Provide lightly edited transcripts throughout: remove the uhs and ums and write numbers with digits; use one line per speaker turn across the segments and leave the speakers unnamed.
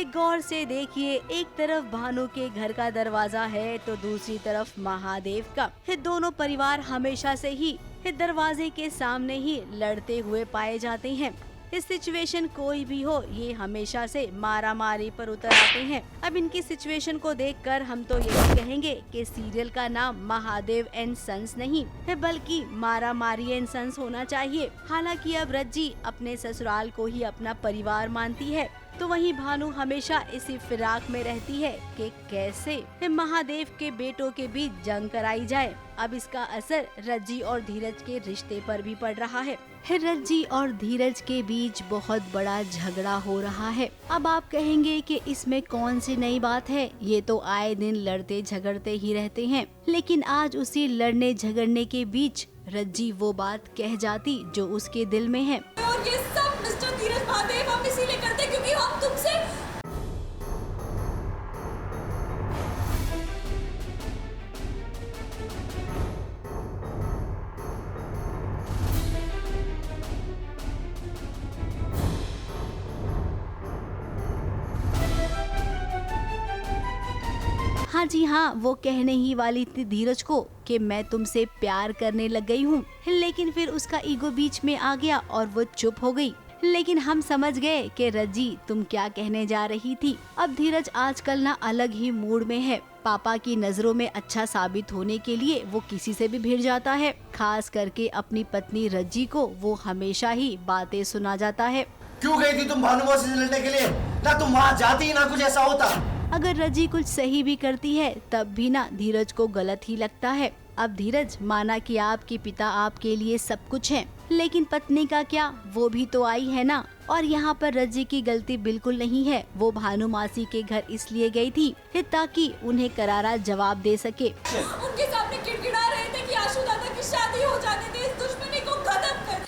गौर से देखिए, एक तरफ भानु के घर का दरवाजा है तो दूसरी तरफ महादेव का। दोनों परिवार हमेशा से ही दरवाजे के सामने ही लड़ते हुए पाए जाते हैं। इस सिचुएशन कोई भी हो, ये हमेशा से मारा मारी पर उतर आते हैं। अब इनकी सिचुएशन को देखकर हम तो यही कहेंगे कि सीरियल का नाम महादेव एंड सन्स नहीं है, बल्कि मारा मारी एंड सन्स होना चाहिए। हालांकि अब रज्जी अपने ससुराल को ही अपना परिवार मानती है, तो वहीं भानु हमेशा इसी फिराक में रहती है कि कैसे महादेव के बेटों के बीच जंग कराई जाए। अब इसका असर रज्जी और धीरज के रिश्ते पर भी पड़ रहा है। रज्जी और धीरज के बीच बहुत बड़ा झगड़ा हो रहा है। अब आप कहेंगे कि इसमें कौन सी नई बात है, ये तो आए दिन लड़ते झगड़ते ही रहते हैं। लेकिन आज उसी लड़ने झगड़ने के बीच रज्जी वो बात कह जाती जो उसके दिल में है।
और ये सब मिस्टर धीरज महादेव हम इसीलिए करते क्योंकि हम तुमसे
हाँ जी हाँ, वो कहने ही वाली थी धीरज को कि मैं तुमसे प्यार करने लग गई हूँ, लेकिन फिर उसका ईगो बीच में आ गया और वो चुप हो गई। लेकिन हम समझ गए कि रज्जी तुम क्या कहने जा रही थी। अब धीरज आजकल ना अलग ही मूड में है। पापा की नजरों में अच्छा साबित होने के लिए वो किसी से भी भिड़ जाता है। खास करके अपनी पत्नी रज्जी को वो हमेशा ही बातें सुना जाता है।
क्यों गई थी तुम भानु मौसी से लड़ने के लिए? ना तुम वहाँ जाती ना कुछ ऐसा होता।
अगर रज्जी कुछ सही भी करती है तब भी ना धीरज को गलत ही लगता है। अब धीरज, माना कि आपके पिता आपके लिए सब कुछ है, लेकिन पत्नी का क्या, वो भी तो आई है ना। और यहाँ पर रज्जी की गलती बिल्कुल नहीं है। वो भानु मासी के घर इसलिए गई थी ताकि उन्हें करारा जवाब दे सके।
उनके सामने किड़किड़ा रहे थे कि आशु दादा की शादी हो जाने दे, इस दुश्मनी को खत्म कर।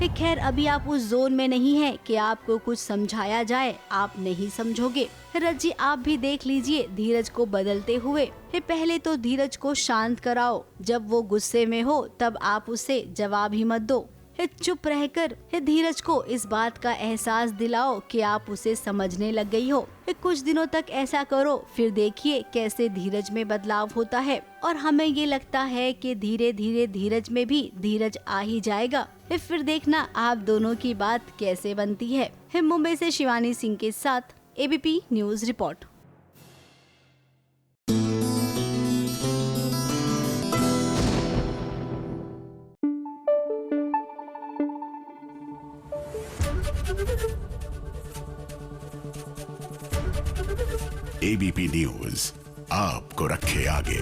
खैर, अभी आप उस जोन में नहीं है कि आपको कुछ समझाया जाए, आप नहीं समझोगे। रज्जी, आप भी देख लीजिए धीरज को बदलते हुए। पहले तो धीरज को शांत कराओ, जब वो गुस्से में हो तब आप उसे जवाब ही मत दो। चुप रहकर धीरज को इस बात का एहसास दिलाओ कि आप उसे समझने लग गई हो। कुछ दिनों तक ऐसा करो, फिर देखिए कैसे धीरज में बदलाव होता है। और हमें ये लगता है कि धीरे धीरे धीरज में भी धीरज आ ही जाएगा। फिर देखना आप दोनों की बात कैसे बनती है। मुंबई से शिवानी सिंह के साथ ABP news report.
ABP news आपको रखे आगे।